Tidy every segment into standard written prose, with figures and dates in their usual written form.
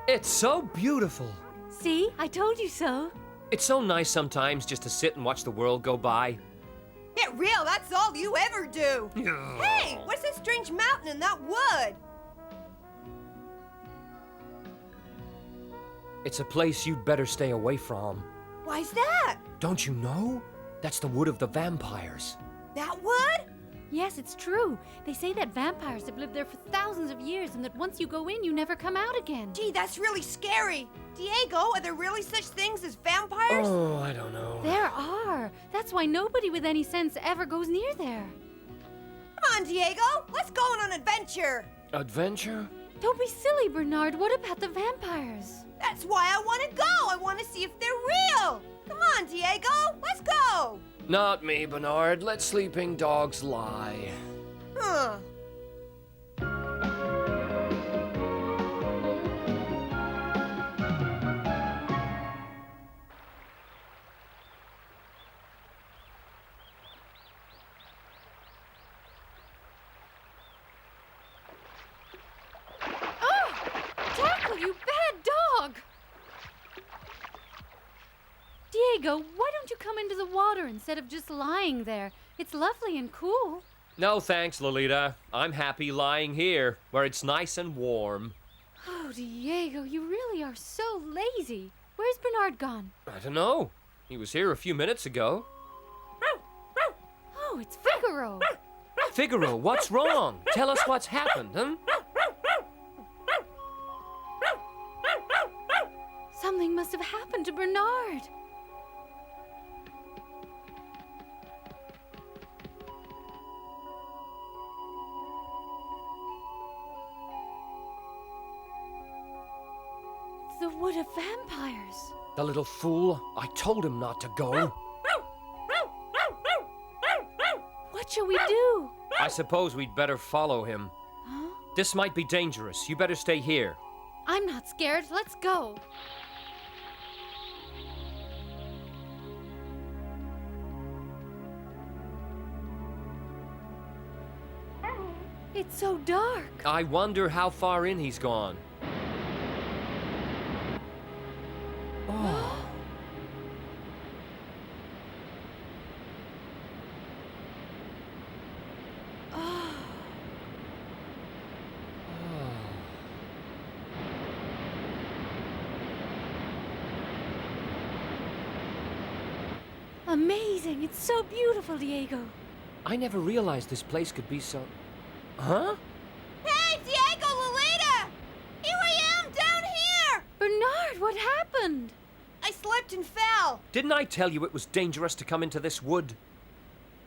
It's so beautiful. See? I told you so. It's so nice sometimes just to sit and watch the world go by. Get real, that's all you ever do. Hey, what's this strange mountain in that wood? It's a place you'd better stay away from. Why's that? Don't you know? That's the wood of the vampires. That wood? Yes, it's true. They say that vampires have lived there for thousands of years and that once you go in, you never come out again. Gee, that's really scary. Diego, are there really such things as vampires? Oh, I don't know. There are. That's why nobody with any sense ever goes near there. Come on, Diego. Let's go on an adventure. Adventure? Don't be silly, Bernard. What about the vampires? That's why I want to go. I want to see if they're real. Come on, Diego. Let's go. Not me, Bernard. Let sleeping dogs lie. Huh. Jackal, you bad dog! Diego, why don't you come into the water instead of just lying there? It's lovely and cool. No thanks, Lolita. I'm happy lying here, where it's nice and warm. Oh, Diego, you really are so lazy. Where's Bernard gone? I don't know. He was here a few minutes ago. Oh, it's Figaro. Figaro, what's wrong? Tell us what's happened, huh? Something must have happened to Bernard. The wood of vampires. The little fool. I told him not to go. What shall we do? I suppose we'd better follow him. Huh? This might be dangerous. You better stay here. I'm not scared. Let's go. It's so dark. I wonder how far in he's gone. Oh. Amazing. It's so beautiful, Diego. I never realized this place could be so... Huh? Hey, Diego, Lolita! Here I am, down here! Bernard, what happened? I slipped and fell. Didn't I tell you it was dangerous to come into this wood?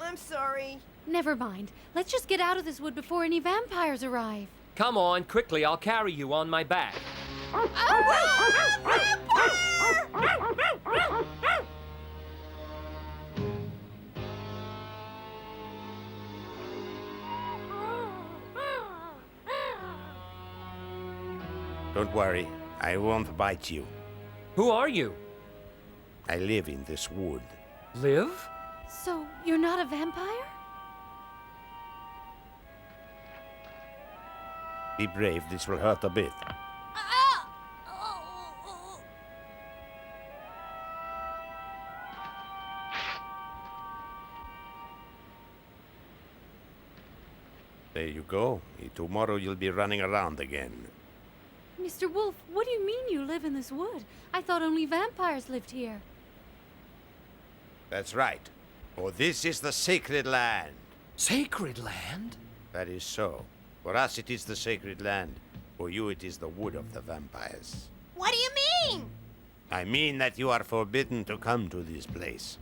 I'm sorry. Never mind. Let's just get out of this wood before any vampires arrive. Come on, quickly, I'll carry you on my back. Don't worry, I won't bite you. Who are you? I live in this wood. Liv? So, you're not a vampire? Be brave, this will hurt a bit. There you go. Tomorrow you'll be running around again. Mr. Wolf, what do you mean you live in this wood? I thought only vampires lived here. That's right. For this is the sacred land. Sacred land? That is so. For us it is the sacred land. For you it is the wood of the vampires. What do you mean? I mean that you are forbidden to come to this place.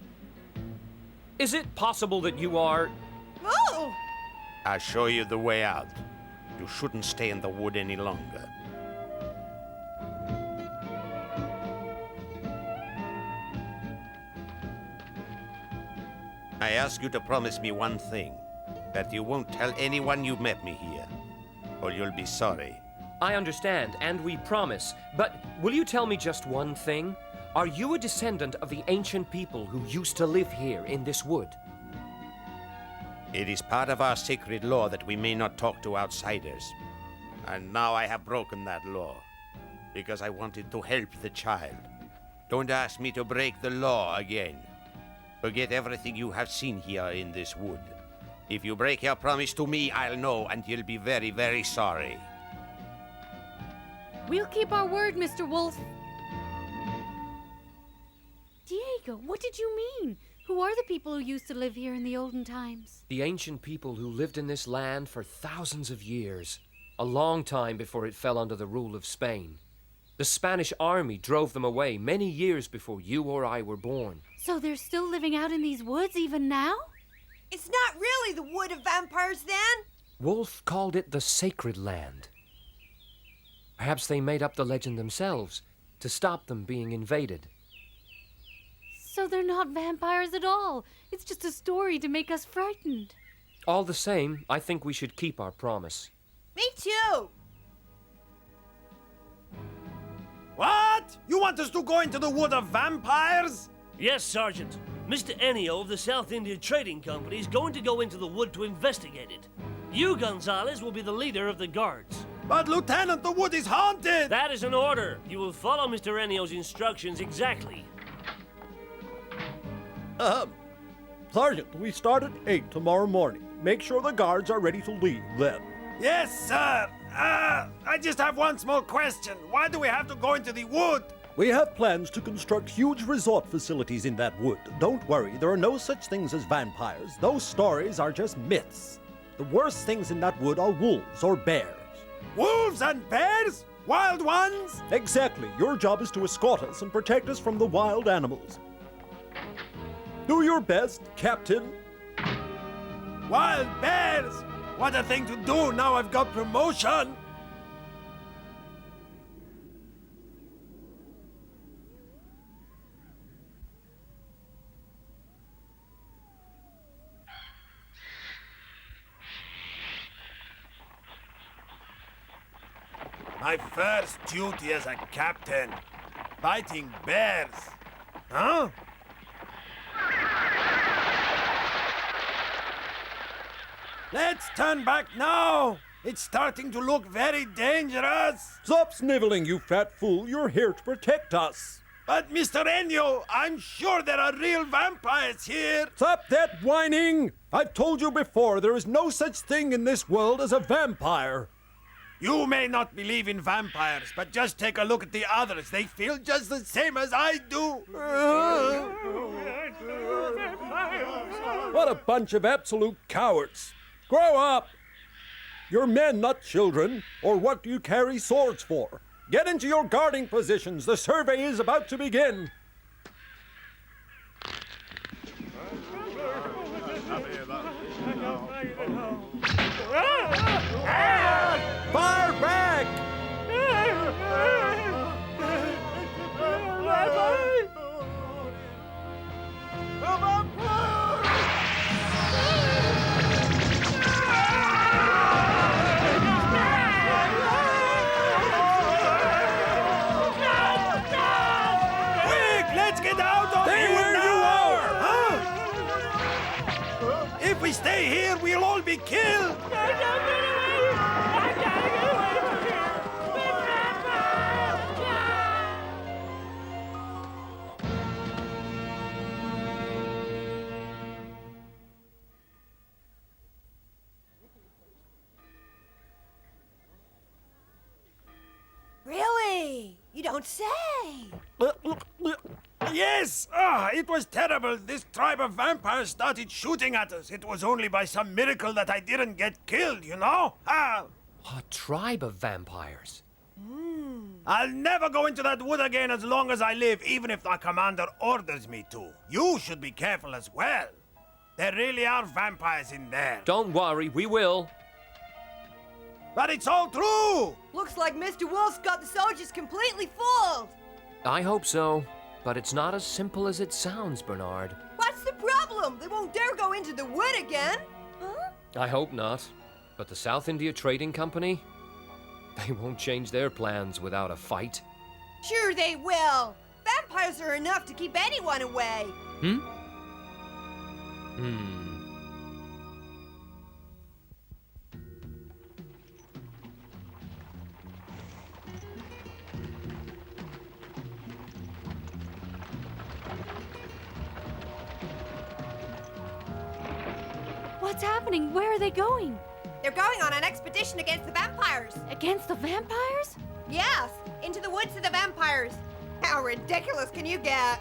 Is it possible that you are... Oh! I'll show you the way out. You shouldn't stay in the wood any longer. I ask you to promise me one thing. That you won't tell anyone you met me here. Or you'll be sorry. I understand, and we promise. But will you tell me just one thing? Are you a descendant of the ancient people who used to live here in this wood? It is part of our sacred law that we may not talk to outsiders. And now I have broken that law. Because I wanted to help the child. Don't ask me to break the law again. Forget everything you have seen here in this wood. If you break your promise to me, I'll know, and you'll be very, very sorry. We'll keep our word, Mr. Wolf. Diego, what did you mean? Who are the people who used to live here in the olden times? The ancient people who lived in this land for thousands of years. A long time before it fell under the rule of Spain. The Spanish army drove them away many years before you or I were born. So they're still living out in these woods even now? It's not really the Wood of Vampires, then? Wolf called it the Sacred Land. Perhaps they made up the legend themselves to stop them being invaded. So they're not vampires at all. It's just a story to make us frightened. All the same, I think we should keep our promise. Me too. What? You want us to go into the Wood of Vampires? Yes, Sergeant. Mr. Ennio of the South India Trading Company is going to go into the wood to investigate it. You, Gonzalez, will be the leader of the guards. But, Lieutenant, the wood is haunted! That is an order. You will follow Mr. Ennio's instructions exactly. Sergeant, we start at 8 tomorrow morning. Make sure the guards are ready to leave then. Yes, sir. I just have one small question. Why do we have to go into the wood? We have plans to construct huge resort facilities in that wood. Don't worry, there are no such things as vampires. Those stories are just myths. The worst things in that wood are wolves or bears. Wolves and bears? Wild ones? Exactly. Your job is to escort us and protect us from the wild animals. Do your best, Captain. Wild bears? What a thing to do now I've got promotion! My first duty as a captain. Fighting bears. Huh? Let's turn back now! It's starting to look very dangerous! Stop sniveling, you fat fool. You're here to protect us. But Mr. Ennio, I'm sure there are real vampires here! Stop that whining! I've told you before, there is no such thing in this world as a vampire. You may not believe in vampires, but just take a look at the others. They feel just the same as I do. What a bunch of absolute cowards. Grow up! You're men, not children. Or what do you carry swords for? Get into your guarding positions. The survey is about to begin. Fire back! Quick, let's get out of Stay here where now! you are! Huh? If we stay here, we'll all be killed! Really? You don't say. Yes! It was terrible. This tribe of vampires started shooting at us. It was only by some miracle that I didn't get killed, you know? A tribe of vampires. I'll never go into that wood again as long as I live, even if the commander orders me to. You should be careful as well. There really are vampires in there. Don't worry, we will. But it's all true! Looks like Mr. Wolf's got the soldiers completely fooled. I hope so, but it's not as simple as it sounds, Bernard. What's the problem? They won't dare go into the wood again. Huh? I hope not. But the South India Trading Company? They won't change their plans without a fight. Sure they will. Vampires are enough to keep anyone away. What's happening? Where are they going? They're going on an expedition against the vampires. Against the vampires? Yes, into the woods of the vampires. How ridiculous can you get?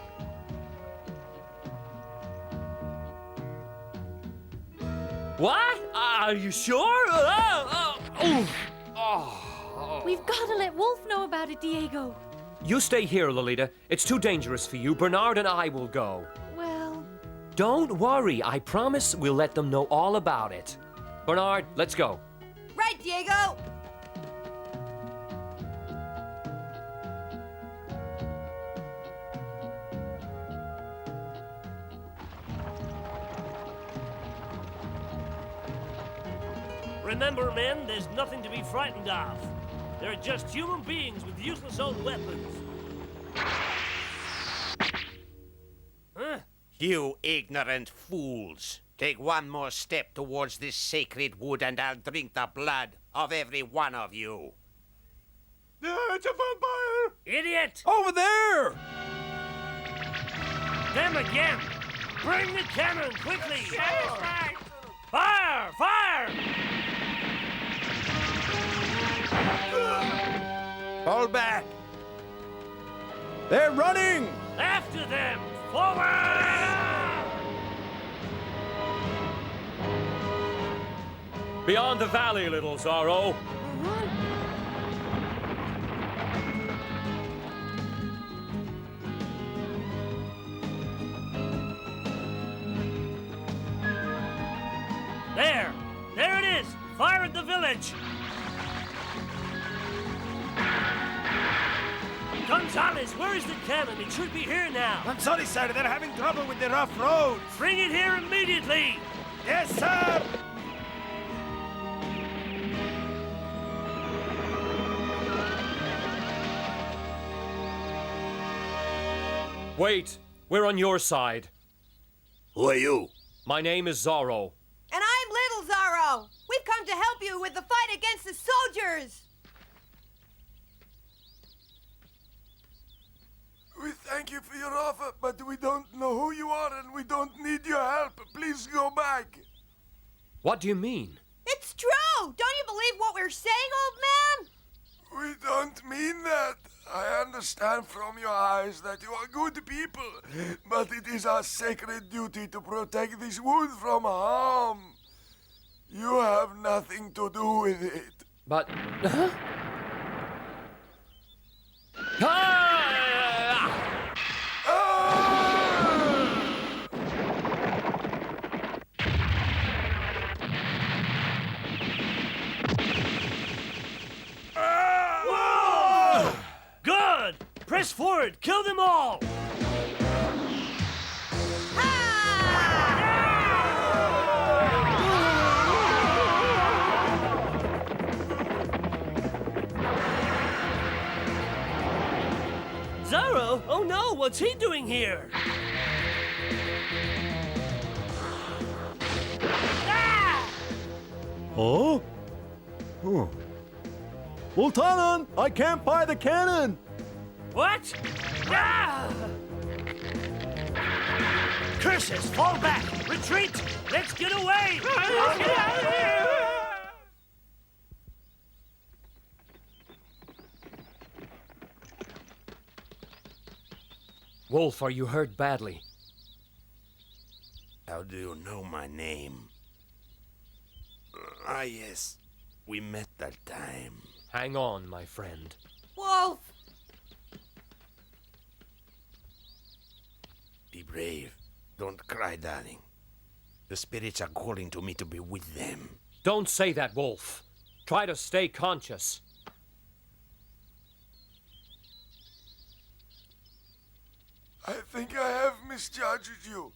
What? Are you sure? We've got to let Wolf know about it, Diego. You stay here, Lolita. It's too dangerous for you. Bernard and I will go. Well, Don't worry. I promise we'll let them know all about it. Bernard, let's go. Right, Diego. Remember, men, there's nothing to be frightened of. They're just human beings with useless old weapons. Huh? You ignorant fools. Take one more step towards this sacred wood and I'll drink the blood of every one of you. It's a vampire! Idiot! Over there! Them again! Bring the cannon, quickly! Fire! Fire! Fall back! They're running! After them! Forward! Beyond the valley, little Zorro. There! There it is! Fire at the village! Gonzalez, where is the cannon? It should be here now. I'm sorry, sir. They're having trouble with the rough roads. Bring it here immediately! Yes, sir! Wait. We're on your side. Who are you? My name is Zorro. And I'm Little Zorro. We've come to help you with the fight against the soldiers. We thank you for your offer, but we don't know who you are and we don't need your help. Please go back. What do you mean? It's true. Don't you believe what we're saying, old man? We don't mean that. I understand from your eyes that you are good people, but it is our sacred duty to protect this wood from harm. You have nothing to do with it. But... Huh? Ah! Good! Press forward! Kill them all! Zorro? Oh no, what's he doing here? Ah! Oh? Oh. Multanen, I can't buy the cannon! What? Ah! Curses, fall back! Retreat! Let's get away! Let's get out of here! Wolf, are you hurt badly? How do you know my name? Yes. We met that time. Hang on, my friend. Wolf. Be brave. Don't cry, darling. The spirits are calling to me to be with them. Don't say that, Wolf. Try to stay conscious. I think I have misjudged you.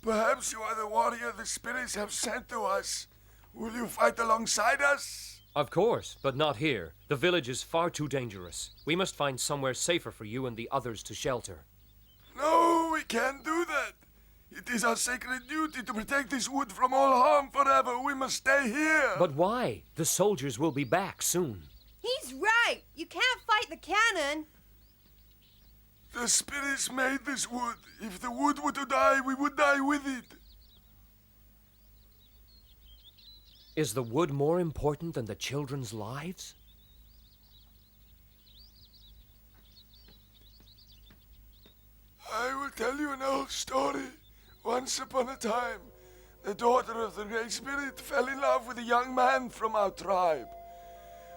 Perhaps you are the warrior the spirits have sent to us. Will you fight alongside us? Of course, but not here. The village is far too dangerous. We must find somewhere safer for you and the others to shelter. No, we can't do that. It is our sacred duty to protect this wood from all harm forever. We must stay here. But why? The soldiers will be back soon. He's right. You can't fight the cannon. The spirits made this wood. If the wood were to die, we would die with it. Is the wood more important than the children's lives? I will tell you an old story. Once upon a time, the daughter of the Great Spirit fell in love with a young man from our tribe.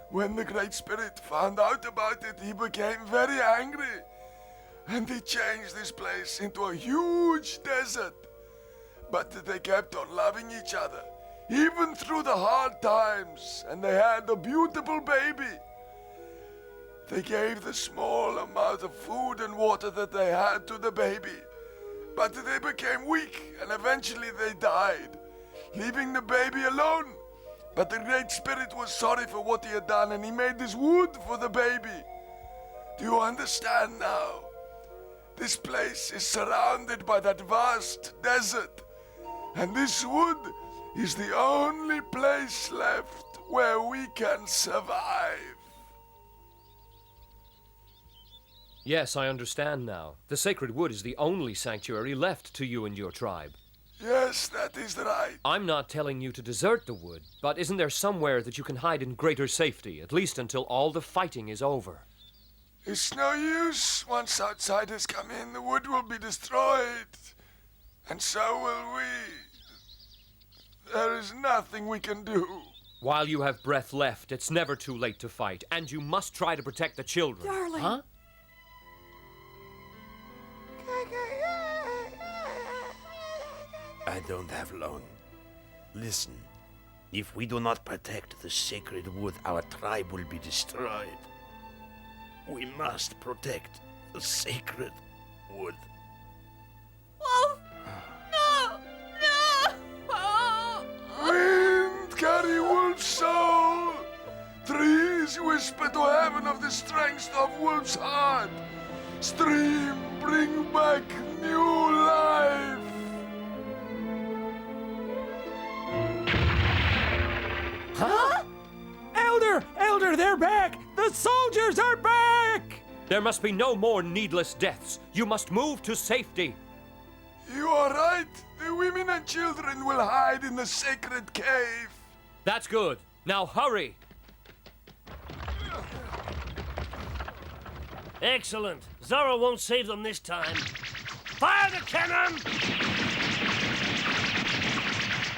When the Great Spirit found out about it, he became very angry. And he changed this place into a huge desert. But they kept on loving each other, even through the hard times, and they had a beautiful baby. They gave the small amount of food and water that they had to the baby, but they became weak and eventually they died, leaving the baby alone. But the Great Spirit was sorry for what he had done and he made this wood for the baby. Do you understand now? This place is surrounded by that vast desert, and this wood is the only place left where we can survive. Yes, I understand now. The sacred wood is the only sanctuary left to you and your tribe. Yes, that is right. I'm not telling you to desert the wood, but isn't there somewhere that you can hide in greater safety, at least until all the fighting is over? It's no use. Once outsiders come in, the wood will be destroyed. And so will we. There is nothing we can do. While you have breath left, it's never too late to fight, and you must try to protect the children. Darling. Huh? I don't have long. Listen, if we do not protect the sacred wood, our tribe will be destroyed. We must protect the sacred wood. Wolf! No! No! Wind, carry Wolf's soul. Trees, whisper to heaven of the strength of Wolf's heart. Stream, bring back new life. Huh? Elder, they're back! The soldiers are back! There must be no more needless deaths. You must move to safety. You are right. The women and children will hide in the sacred cave. That's good. Now hurry. Excellent. Zorro won't save them this time. Fire the cannon!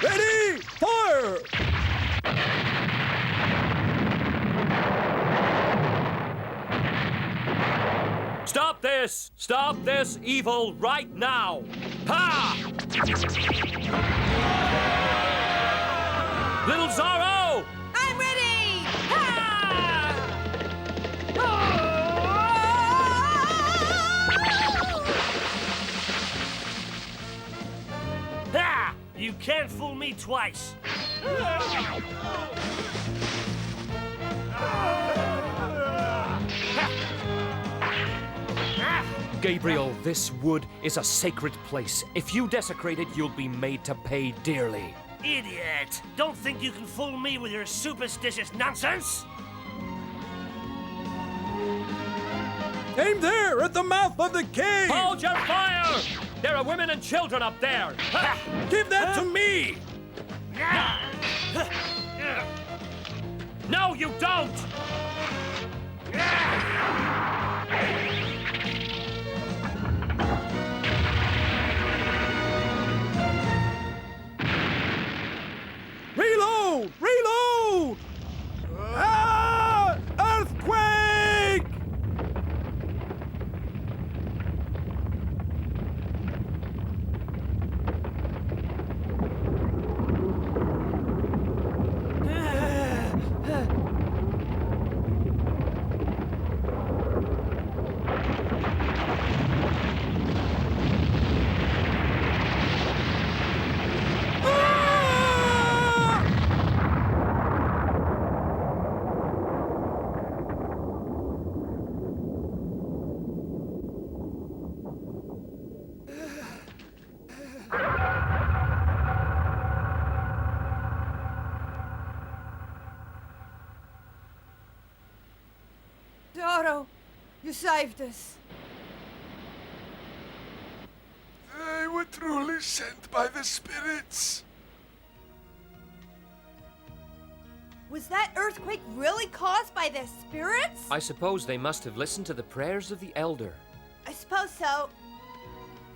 Ready! Fire! Stop this! Stop this evil right now! Ha! Little Zorro! I'm ready! Ha! You can't fool me twice. Gabriel, this wood is a sacred place. If you desecrate it, you'll be made to pay dearly. Idiot! Don't think you can fool me with your superstitious nonsense! Aim there, at the mouth of the cave! Hold your fire! There are women and children up there! Ha! Give that to me! No, you don't! Reload! Reload! Ah! Earthquake! Zorro, you saved us. They were truly sent by the spirits. Was that earthquake really caused by the spirits? I suppose they must have listened to the prayers of the elder. I suppose so.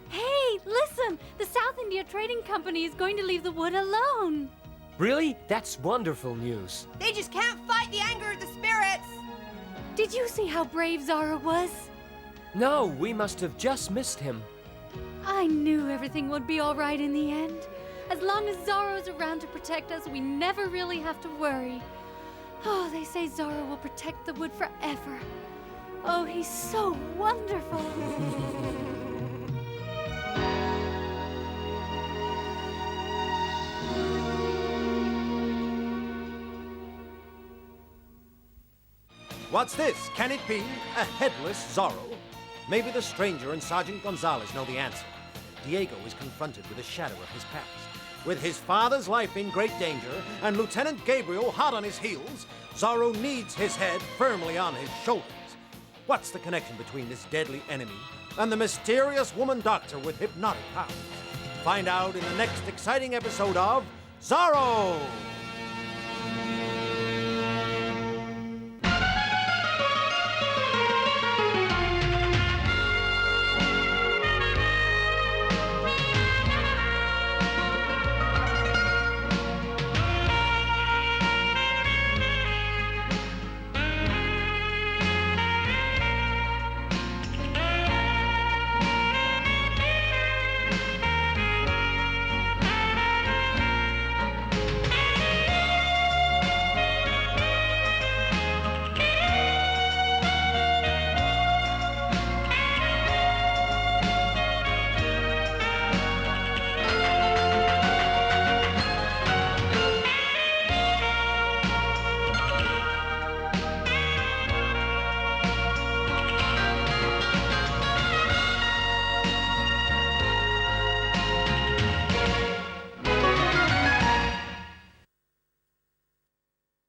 Hey, listen! The South India Trading Company is going to leave the wood alone. Really? That's wonderful news. They just can't fight the anger of the spirits. Did you see how brave Zorro was? No, we must have just missed him. I knew everything would be all right in the end. As long as Zorro's around to protect us, we never really have to worry. Oh, they say Zorro will protect the wood forever. Oh, he's so wonderful. What's this? Can it be a headless Zorro? Maybe the stranger and Sergeant Gonzalez know the answer. Diego is confronted with a shadow of his past. With his father's life in great danger and Lieutenant Gabriel hot on his heels, Zorro needs his head firmly on his shoulders. What's the connection between this deadly enemy and the mysterious woman doctor with hypnotic powers? Find out in the next exciting episode of Zorro!